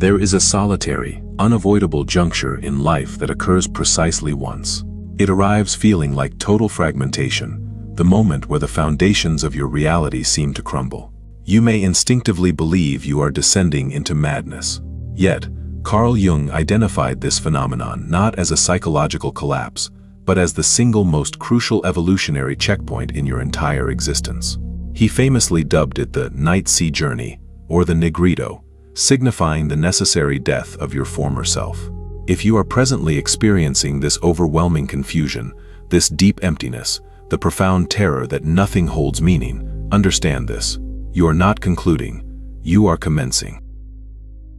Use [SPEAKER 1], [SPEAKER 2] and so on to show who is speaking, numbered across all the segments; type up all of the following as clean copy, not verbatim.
[SPEAKER 1] There is a solitary, unavoidable juncture in life that occurs precisely once. It arrives feeling like total fragmentation, the moment where the foundations of your reality seem to crumble. You may instinctively believe you are descending into madness. Yet, Carl Jung identified this phenomenon not as a psychological collapse, but as the single most crucial evolutionary checkpoint in your entire existence. He famously dubbed it the night sea journey, or the negrito, signifying the necessary death of your former self. If you are presently experiencing this overwhelming confusion, this deep emptiness, the profound terror that nothing holds meaning, understand this. You are not concluding, you are commencing.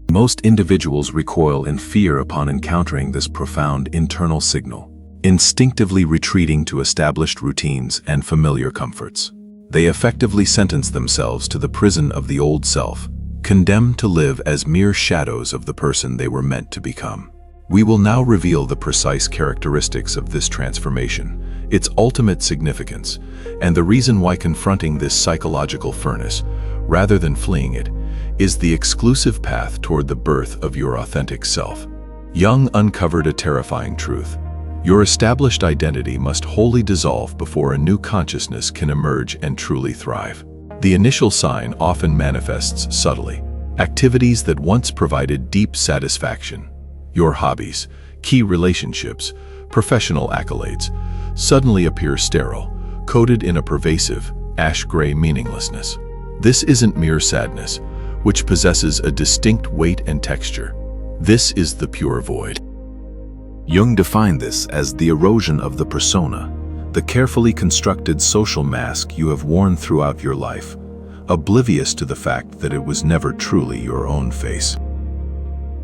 [SPEAKER 1] Most individuals recoil in fear upon encountering this profound internal signal, instinctively retreating to established routines and familiar comforts. They effectively sentence themselves to the prison of the old self, condemned to live as mere shadows of the person they were meant to become. We will now reveal the precise characteristics of this transformation, its ultimate significance, and the reason why confronting this psychological furnace, rather than fleeing it, is the exclusive path toward the birth of your authentic self. Jung uncovered a terrifying truth. Your established identity must wholly dissolve before a new consciousness can emerge and truly thrive. The initial sign often manifests subtly. Activities that once provided deep satisfaction, your hobbies, key relationships, professional accolades, suddenly appear sterile, coated in a pervasive, ash-gray meaninglessness. This isn't mere sadness, which possesses a distinct weight and texture. This is the pure void. Jung defined this as the erosion of the persona, the carefully constructed social mask you have worn throughout your life, oblivious to the fact that it was never truly your own face.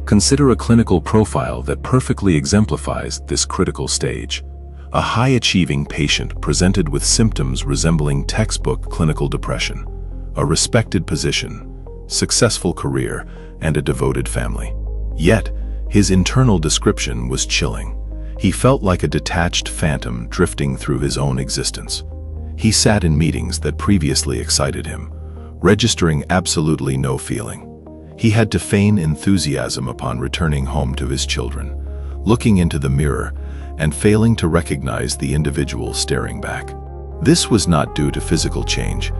[SPEAKER 1] Consider a clinical profile that perfectly exemplifies this critical stage. A high-achieving patient presented with symptoms resembling textbook clinical depression, a respected position, successful career, and a devoted family. Yet, his internal description was chilling. He felt like a detached phantom drifting through his own existence. He sat in meetings that previously excited him, registering absolutely no feeling. He had to feign enthusiasm upon returning home to his children, looking into the mirror and failing to recognize the individual staring back. This was not due to physical change,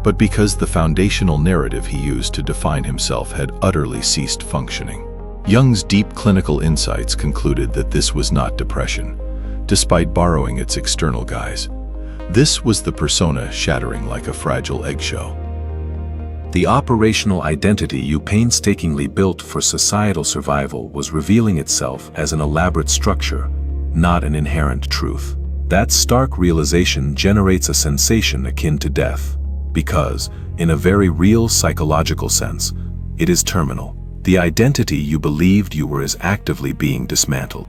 [SPEAKER 1] but because the foundational narrative he used to define himself had utterly ceased functioning. Jung's deep clinical insights concluded that this was not depression, despite borrowing its external guise. This was the persona shattering like a fragile eggshell. The operational identity you painstakingly built for societal survival was revealing itself as an elaborate structure, not an inherent truth. That stark realization generates a sensation akin to death, because, in a very real psychological sense, it is terminal. The identity you believed you were is actively being dismantled.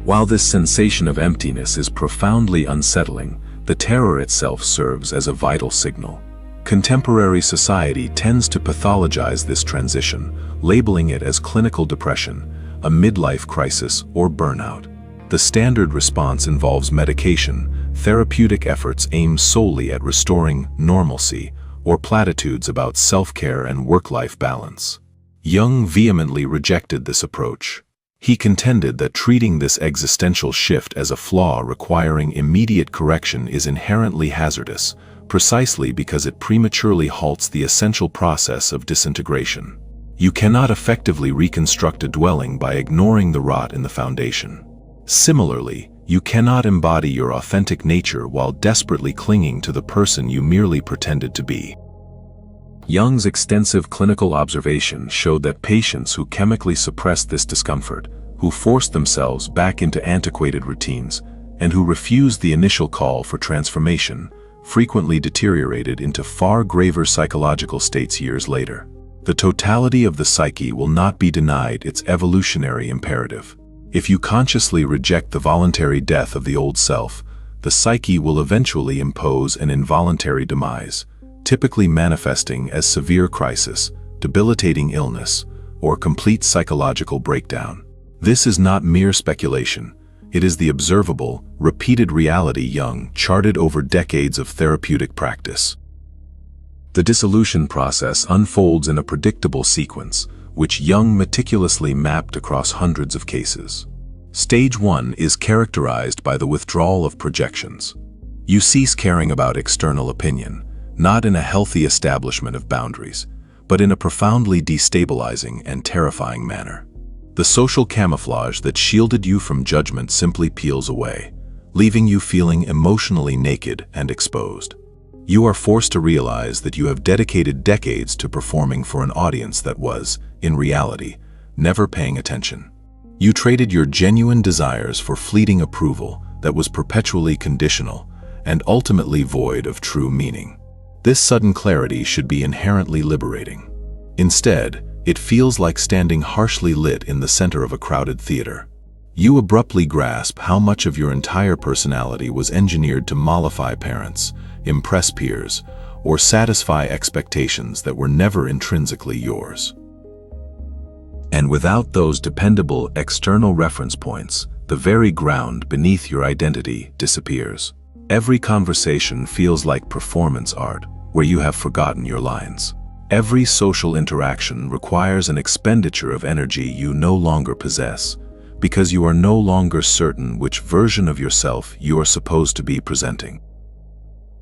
[SPEAKER 1] While this sensation of emptiness is profoundly unsettling, the terror itself serves as a vital signal. Contemporary society tends to pathologize this transition, labeling it as clinical depression, a midlife crisis, or burnout. The standard response involves medication, therapeutic efforts aimed solely at restoring normalcy, or platitudes about self-care and work-life balance. Jung vehemently rejected this approach. He contended that treating this existential shift as a flaw requiring immediate correction is inherently hazardous, precisely because it prematurely halts the essential process of disintegration. You cannot effectively reconstruct a dwelling by ignoring the rot in the foundation. Similarly, you cannot embody your authentic nature while desperately clinging to the person you merely pretended to be. Jung's extensive clinical observation showed that patients who chemically suppressed this discomfort, who forced themselves back into antiquated routines, and who refused the initial call for transformation, frequently deteriorated into far graver psychological states years later. The totality of the psyche will not be denied its evolutionary imperative. If you consciously reject the voluntary death of the old self, the psyche will eventually impose an involuntary demise, typically manifesting as severe crisis, debilitating illness, or complete psychological breakdown. This is not mere speculation. It is the observable, repeated reality Jung charted over decades of therapeutic practice. The dissolution process unfolds in a predictable sequence, which Jung meticulously mapped across hundreds of cases. Stage 1 is characterized by the withdrawal of projections. You cease caring about external opinion, not in a healthy establishment of boundaries, but in a profoundly destabilizing and terrifying manner. The social camouflage that shielded you from judgment simply peels away, leaving you feeling emotionally naked and exposed. You are forced to realize that you have dedicated decades to performing for an audience that was, in reality, never paying attention. You traded your genuine desires for fleeting approval that was perpetually conditional and ultimately void of true meaning. This sudden clarity should be inherently liberating. Instead, it feels like standing harshly lit in the center of a crowded theater. You abruptly grasp how much of your entire personality was engineered to mollify parents, impress peers, or satisfy expectations that were never intrinsically yours. And without those dependable external reference points, the very ground beneath your identity disappears. Every conversation feels like performance art, where you have forgotten your lines. Every social interaction requires an expenditure of energy you no longer possess, because you are no longer certain which version of yourself you are supposed to be presenting.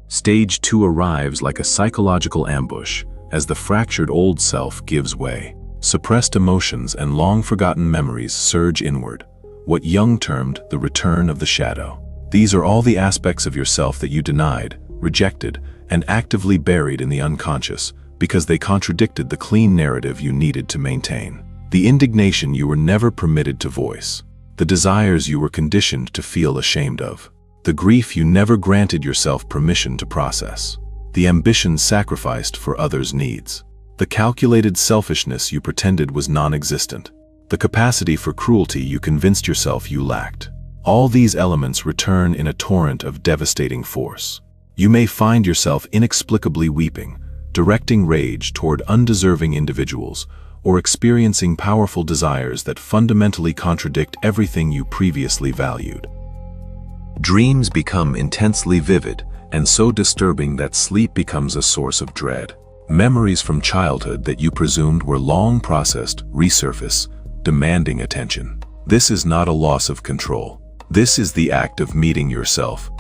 [SPEAKER 1] Stage 2 arrives like a psychological ambush as the fractured old self gives way. Suppressed emotions and long-forgotten memories surge inward, what Jung termed the return of the shadow. These are all the aspects of yourself that you denied, rejected, and actively buried in the unconscious because they contradicted the clean narrative you needed to maintain. The indignation you were never permitted to voice, the desires you were conditioned to feel ashamed of, the grief you never granted yourself permission to process, the ambition sacrificed for others' needs, the calculated selfishness you pretended was non-existent, the capacity for cruelty you convinced yourself you lacked. All these elements return in a torrent of devastating force. You may find yourself inexplicably weeping, directing rage toward undeserving individuals, or experiencing powerful desires that fundamentally contradict everything you previously valued. Dreams become intensely vivid and so disturbing that sleep becomes a source of dread. Memories from childhood that you presumed were long processed resurface, demanding attention. This is not a loss of control. This is the act of meeting yourself,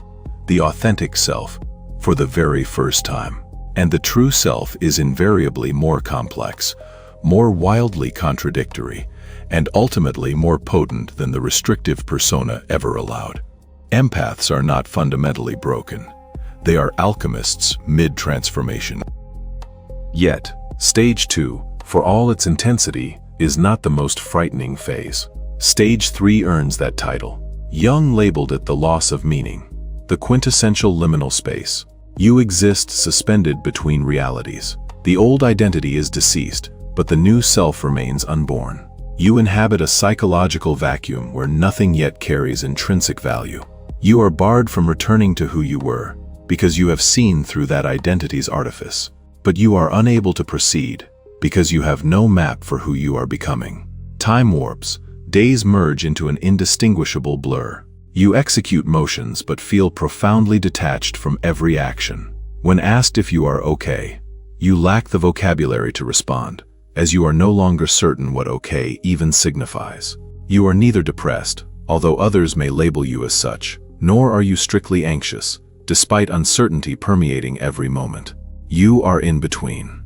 [SPEAKER 1] the authentic self, for the very first time. And the true self is invariably more complex, more wildly contradictory, and ultimately more potent than the restrictive persona ever allowed. Empaths are not fundamentally broken. They are alchemists mid-transformation. Yet, stage 2, for all its intensity, is not the most frightening phase. Stage 3 earns that title. Jung labeled it the loss of meaning, the quintessential liminal space. You exist suspended between realities. The old identity is deceased, but the new self remains unborn. You inhabit a psychological vacuum where nothing yet carries intrinsic value. You are barred from returning to who you were, because you have seen through that identity's artifice. But you are unable to proceed, because you have no map for who you are becoming. Time warps, days merge into an indistinguishable blur. You execute motions but feel profoundly detached from every action. When asked if you are okay, you lack the vocabulary to respond, as you are no longer certain what okay even signifies. You are neither depressed, although others may label you as such, nor are you strictly anxious, despite uncertainty permeating every moment. You are in between.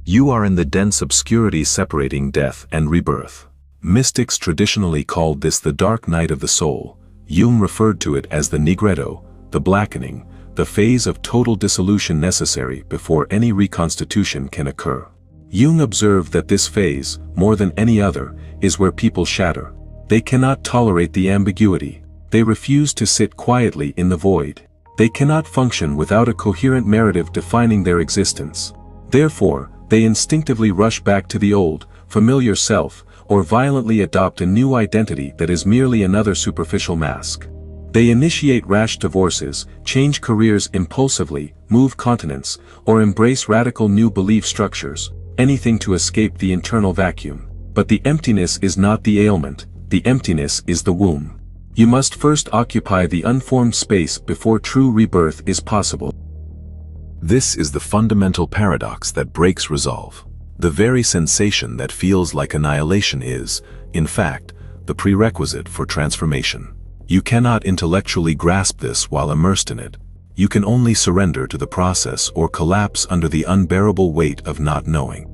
[SPEAKER 1] You are in the dense obscurity separating death and rebirth. Mystics traditionally called this the dark night of the soul. Jung referred to it as the nigredo, the blackening, the phase of total dissolution necessary before any reconstitution can occur. Jung observed that this phase, more than any other, is where people shatter. They cannot tolerate the ambiguity. They refuse to sit quietly in the void. They cannot function without a coherent narrative defining their existence. Therefore, they instinctively rush back to the old, familiar self, or violently adopt a new identity that is merely another superficial mask. They initiate rash divorces, change careers impulsively, move continents, or embrace radical new belief structures, anything to escape the internal vacuum. But the emptiness is not the ailment, the emptiness is the womb. You must first occupy the unformed space before true rebirth is possible. This is the fundamental paradox that breaks resolve. The very sensation that feels like annihilation is, in fact, the prerequisite for transformation. You cannot intellectually grasp this while immersed in it. You can only surrender to the process or collapse under the unbearable weight of not knowing.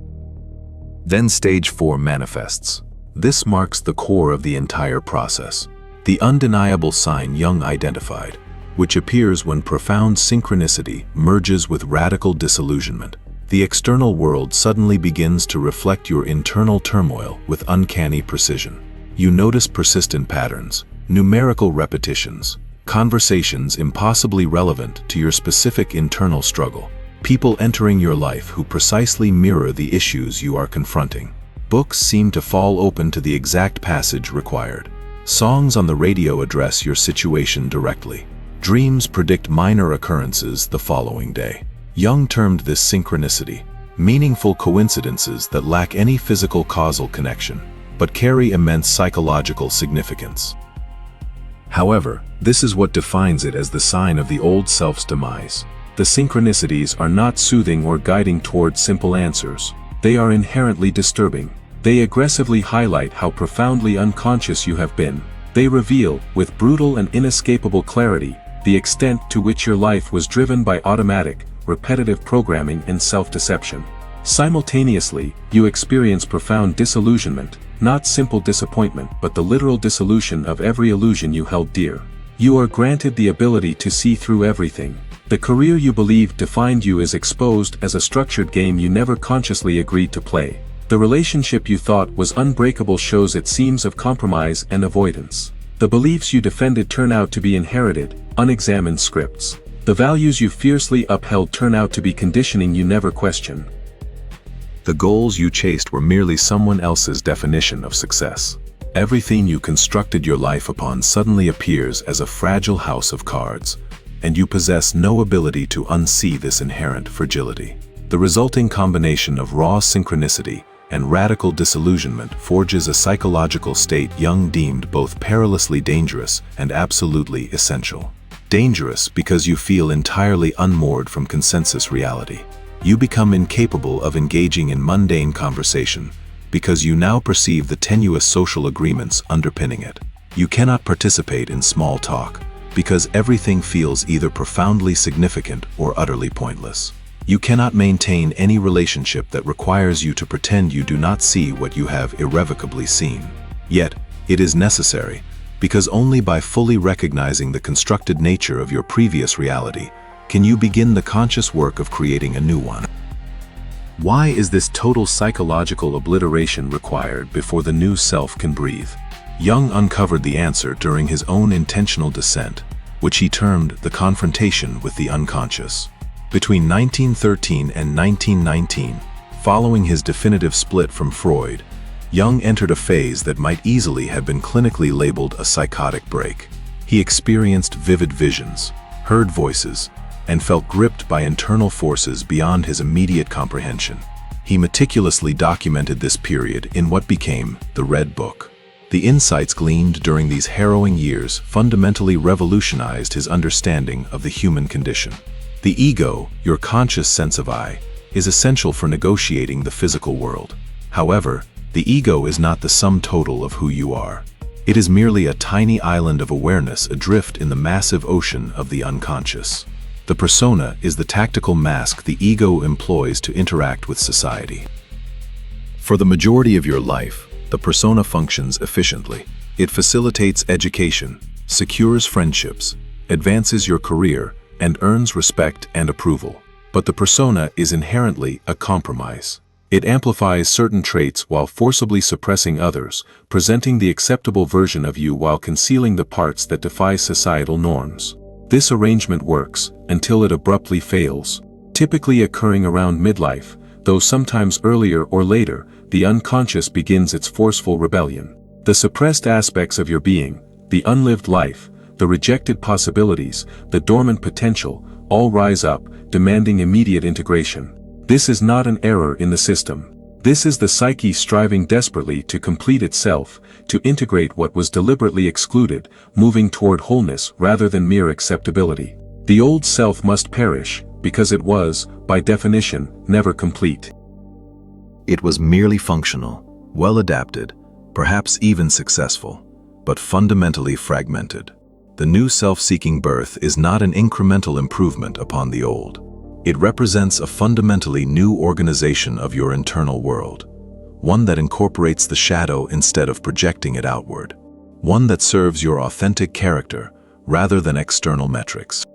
[SPEAKER 1] Then stage 4 manifests. This marks the core of the entire process. The undeniable sign Jung identified, which appears when profound synchronicity merges with radical disillusionment. The external world suddenly begins to reflect your internal turmoil with uncanny precision. You notice persistent patterns, numerical repetitions, conversations impossibly relevant to your specific internal struggle. People entering your life who precisely mirror the issues you are confronting. Books seem to fall open to the exact passage required. Songs on the radio address your situation directly. Dreams predict minor occurrences the following day. Jung termed this synchronicity, meaningful coincidences that lack any physical causal connection, but carry immense psychological significance. However, this is what defines it as the sign of the old self's demise. The synchronicities are not soothing or guiding towards simple answers. They are inherently disturbing. They aggressively highlight how profoundly unconscious you have been. They reveal, with brutal and inescapable clarity, the extent to which your life was driven by automatic, repetitive programming and self-deception. Simultaneously, you experience profound disillusionment, not simple disappointment but the literal dissolution of every illusion you held dear. You are granted the ability to see through everything. The career you believed defined you is exposed as a structured game you never consciously agreed to play. The relationship you thought was unbreakable shows its seams of compromise and avoidance. The beliefs you defended turn out to be inherited, unexamined scripts. The values you fiercely upheld turn out to be conditioning you never questioned. The goals you chased were merely someone else's definition of success. Everything you constructed your life upon suddenly appears as a fragile house of cards, and you possess no ability to unsee this inherent fragility. The resulting combination of raw synchronicity and radical disillusionment forges a psychological state Jung deemed both perilously dangerous and absolutely essential. Dangerous because you feel entirely unmoored from consensus reality. You become incapable of engaging in mundane conversation because you now perceive the tenuous social agreements underpinning it. You cannot participate in small talk because everything feels either profoundly significant or utterly pointless. You cannot maintain any relationship that requires you to pretend you do not see what you have irrevocably seen. Yet, it is necessary, because only by fully recognizing the constructed nature of your previous reality can you begin the conscious work of creating a new one. Why is this total psychological obliteration required before the new self can breathe? Jung uncovered the answer during his own intentional descent, which he termed the confrontation with the unconscious. Between 1913 and 1919, following his definitive split from Freud, Jung entered a phase that might easily have been clinically labeled a psychotic break. He experienced vivid visions, heard voices, and felt gripped by internal forces beyond his immediate comprehension. He meticulously documented this period in what became the Red Book. The insights gleaned during these harrowing years fundamentally revolutionized his understanding of the human condition. The ego, your conscious sense of I, is essential for negotiating the physical world. However, the ego is not the sum total of who you are. It is merely a tiny island of awareness adrift in the massive ocean of the unconscious. The persona is the tactical mask the ego employs to interact with society. For the majority of your life, the persona functions efficiently. It facilitates education, secures friendships, advances your career, and earns respect and approval. But the persona is inherently a compromise. It amplifies certain traits while forcibly suppressing others, presenting the acceptable version of you while concealing the parts that defy societal norms. This arrangement works until it abruptly fails, typically occurring around midlife, though sometimes earlier or later, the unconscious begins its forceful rebellion. The suppressed aspects of your being, the unlived life, the rejected possibilities, the dormant potential, all rise up, demanding immediate integration. This is not an error in the system. This is the psyche striving desperately to complete itself, to integrate what was deliberately excluded, moving toward wholeness rather than mere acceptability. The old self must perish, because it was, by definition, never complete. It was merely functional, well adapted, perhaps even successful, but fundamentally fragmented. The new self-seeking birth is not an incremental improvement upon the old. It represents a fundamentally new organization of your internal world, one that incorporates the shadow instead of projecting it outward, one that serves your authentic character rather than external metrics.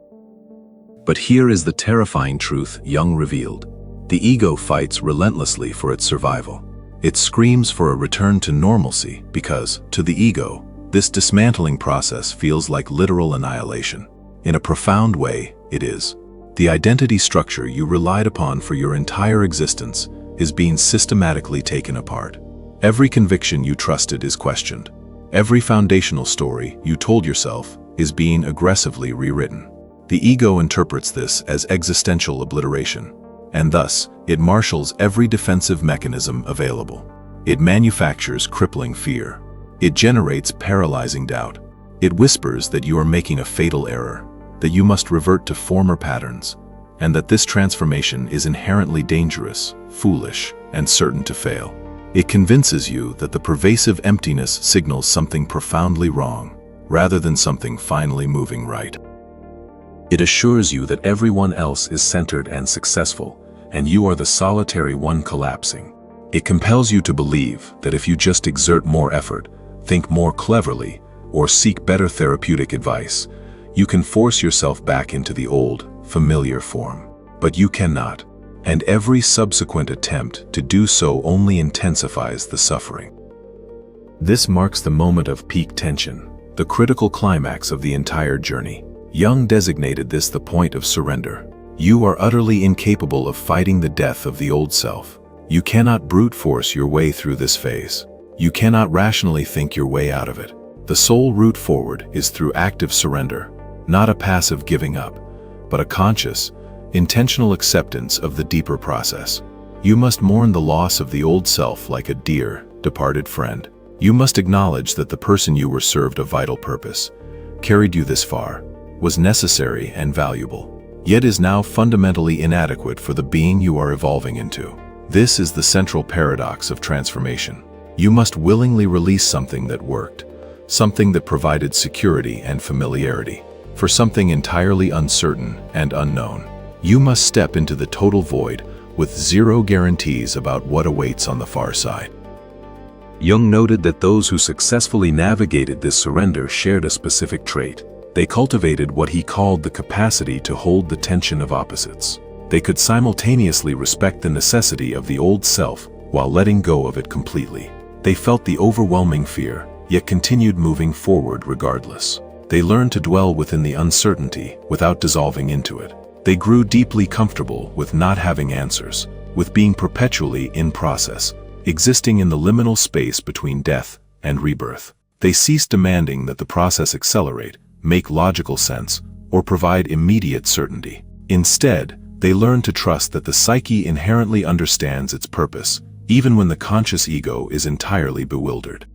[SPEAKER 1] But here is the terrifying truth Jung revealed. The ego fights relentlessly for its survival. It screams for a return to normalcy because, to the ego, this dismantling process feels like literal annihilation. In a profound way, it is. The identity structure you relied upon for your entire existence is being systematically taken apart. Every conviction you trusted is questioned. Every foundational story you told yourself is being aggressively rewritten. The ego interprets this as existential obliteration, and thus, it marshals every defensive mechanism available. It manufactures crippling fear. It generates paralyzing doubt. It whispers that you are making a fatal error, that you must revert to former patterns, and that this transformation is inherently dangerous, foolish, and certain to fail. It convinces you that the pervasive emptiness signals something profoundly wrong, rather than something finally moving right. It assures you that everyone else is centered and successful, and you are the solitary one collapsing. It compels you to believe that if you just exert more effort, think more cleverly, or seek better therapeutic advice, you can force yourself back into the old, familiar form. But you cannot, and every subsequent attempt to do so only intensifies the suffering. This marks the moment of peak tension, the critical climax of the entire journey. Jung designated this the point of surrender. You are utterly incapable of fighting the death of the old self. You cannot brute force your way through this phase. You cannot rationally think your way out of it. The sole route forward is through active surrender, not a passive giving up, but a conscious, intentional acceptance of the deeper process. You must mourn the loss of the old self like a dear, departed friend. You must acknowledge that the person you were served a vital purpose, carried you this far, was necessary and valuable, yet is now fundamentally inadequate for the being you are evolving into. This is the central paradox of transformation. You must willingly release something that worked, something that provided security and familiarity, for something entirely uncertain and unknown. You must step into the total void with zero guarantees about what awaits on the far side. Jung noted that those who successfully navigated this surrender shared a specific trait. They cultivated what he called the capacity to hold the tension of opposites. They could simultaneously respect the necessity of the old self while letting go of it completely. They felt the overwhelming fear, yet continued moving forward regardless. They learned to dwell within the uncertainty without dissolving into it. They grew deeply comfortable with not having answers, with being perpetually in process, existing in the liminal space between death and rebirth. They ceased demanding that the process accelerate, make logical sense, or provide immediate certainty. Instead, they learned to trust that the psyche inherently understands its purpose, even when the conscious ego is entirely bewildered.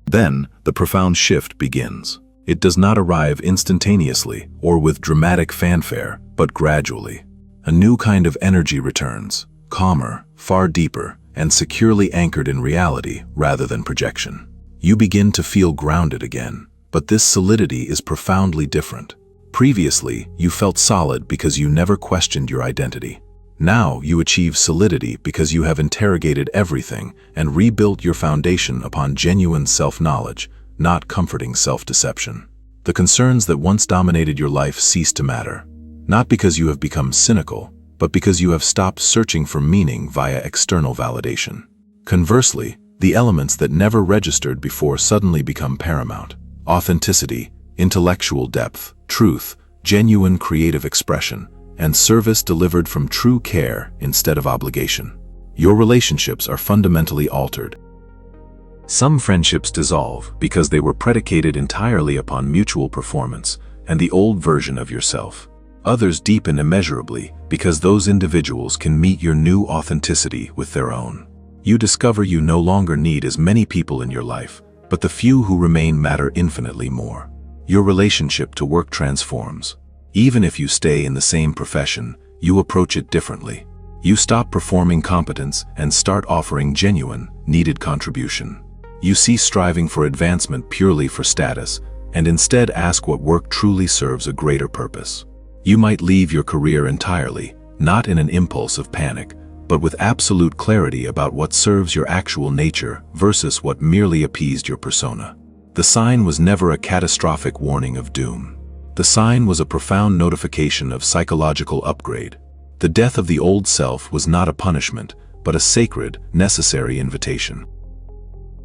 [SPEAKER 1] Then, the profound shift begins. It does not arrive instantaneously or with dramatic fanfare, but gradually. A new kind of energy returns, calmer, far deeper, and securely anchored in reality rather than projection. You begin to feel grounded again. But this solidity is profoundly different. Previously, you felt solid because you never questioned your identity. Now you achieve solidity because you have interrogated everything and rebuilt your foundation upon genuine self-knowledge, not comforting self-deception. The concerns that once dominated your life cease to matter, not because you have become cynical, but because you have stopped searching for meaning via external validation. Conversely, the elements that never registered before suddenly become paramount. Authenticity, intellectual depth, truth, genuine creative expression, and service delivered from true care instead of obligation. Your relationships are fundamentally altered. Some friendships dissolve because they were predicated entirely upon mutual performance and the old version of yourself. Others deepen immeasurably because those individuals can meet your new authenticity with their own. You discover you no longer need as many people in your life, but the few who remain matter infinitely more. Your relationship to work transforms. Even if you stay in the same profession, you approach it differently. You stop performing competence and start offering genuine, needed contribution. You cease striving for advancement purely for status, and instead ask what work truly serves a greater purpose. You might leave your career entirely, not in an impulse of panic, but with absolute clarity about what serves your actual nature versus what merely appeased your persona. The sign was never a catastrophic warning of doom. The sign was a profound notification of psychological upgrade. The death of the old self was not a punishment, but a sacred, necessary invitation.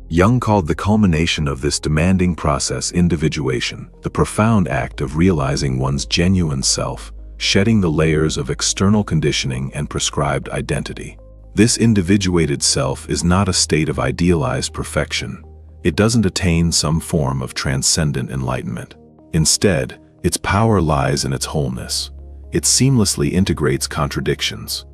[SPEAKER 1] Jung called the culmination of this demanding process individuation, the profound act of realizing one's genuine self, shedding the layers of external conditioning and prescribed identity. This individuated self is not a state of idealized perfection. It doesn't attain some form of transcendent enlightenment. Instead, its power lies in its wholeness. It seamlessly integrates contradictions.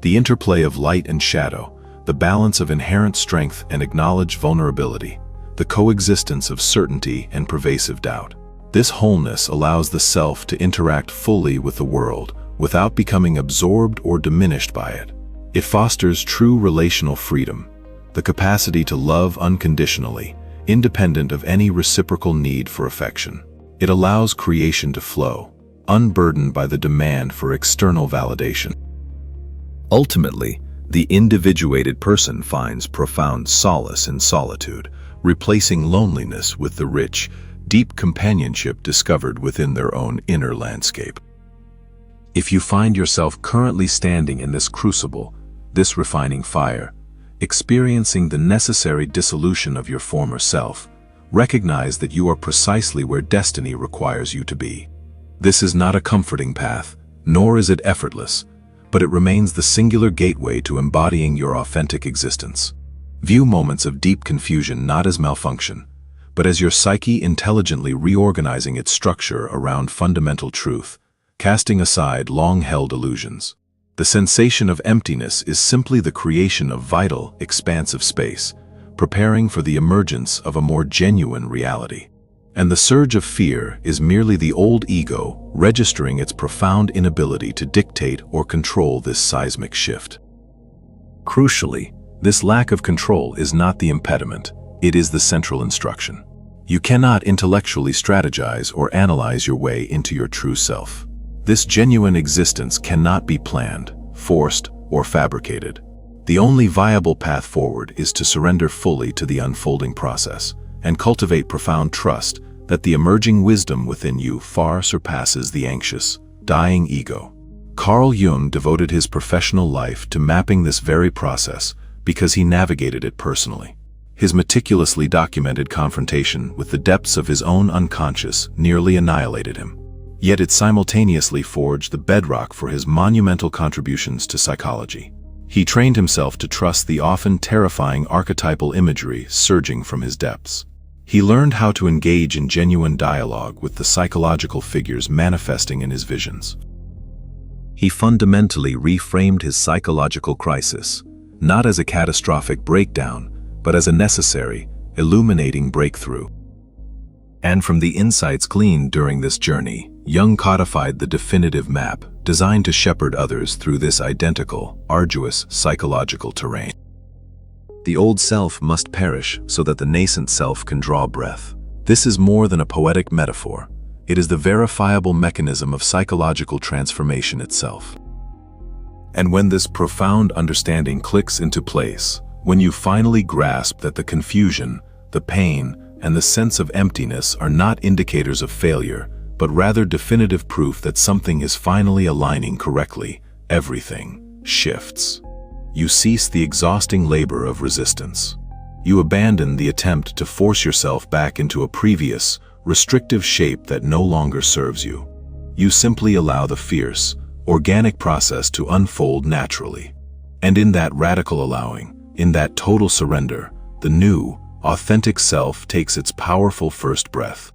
[SPEAKER 1] The interplay of light and shadow, the balance of inherent strength and acknowledged vulnerability, the coexistence of certainty and pervasive doubt. This wholeness allows the self to interact fully with the world without becoming absorbed or diminished by it. It fosters true relational freedom, the capacity to love unconditionally, independent of any reciprocal need for affection. It allows creation to flow, unburdened by the demand for external validation. Ultimately, the individuated person finds profound solace in solitude, replacing loneliness with the rich, deep companionship discovered within their own inner landscape. If you find yourself currently standing in this crucible, this refining fire, experiencing the necessary dissolution of your former self, recognize that you are precisely where destiny requires you to be. This is not a comforting path, nor is it effortless, but it remains the singular gateway to embodying your authentic existence. View moments of deep confusion not as malfunction, but as your psyche intelligently reorganizing its structure around fundamental truth, casting aside long-held illusions. The sensation of emptiness is simply the creation of vital, expansive space, preparing for the emergence of a more genuine reality. And the surge of fear is merely the old ego registering its profound inability to dictate or control this seismic shift. Crucially, this lack of control is not the impediment, it is the central instruction. You cannot intellectually strategize or analyze your way into your true self. This genuine existence cannot be planned, forced, or fabricated. The only viable path forward is to surrender fully to the unfolding process and cultivate profound trust that the emerging wisdom within you far surpasses the anxious, dying ego. Carl Jung devoted his professional life to mapping this very process because he navigated it personally. His meticulously documented confrontation with the depths of his own unconscious nearly annihilated him. Yet it simultaneously forged the bedrock for his monumental contributions to psychology. He trained himself to trust the often terrifying archetypal imagery surging from his depths. He learned how to engage in genuine dialogue with the psychological figures manifesting in his visions. He fundamentally reframed his psychological crisis, not as a catastrophic breakdown, but as a necessary, illuminating breakthrough. And from the insights gleaned during this journey, Jung codified the definitive map designed to shepherd others through this identical, arduous psychological terrain. The old self must perish so that the nascent self can draw breath. This is more than a poetic metaphor. It is the verifiable mechanism of psychological transformation itself. And when this profound understanding clicks into place, when you finally grasp that the confusion, the pain, and the sense of emptiness are not indicators of failure, but rather definitive proof that something is finally aligning correctly, everything shifts. You cease the exhausting labor of resistance. You abandon the attempt to force yourself back into a previous, restrictive shape that no longer serves you. You simply allow the fierce, organic process to unfold naturally. And in that radical allowing, in that total surrender, the new, authentic self takes its powerful first breath.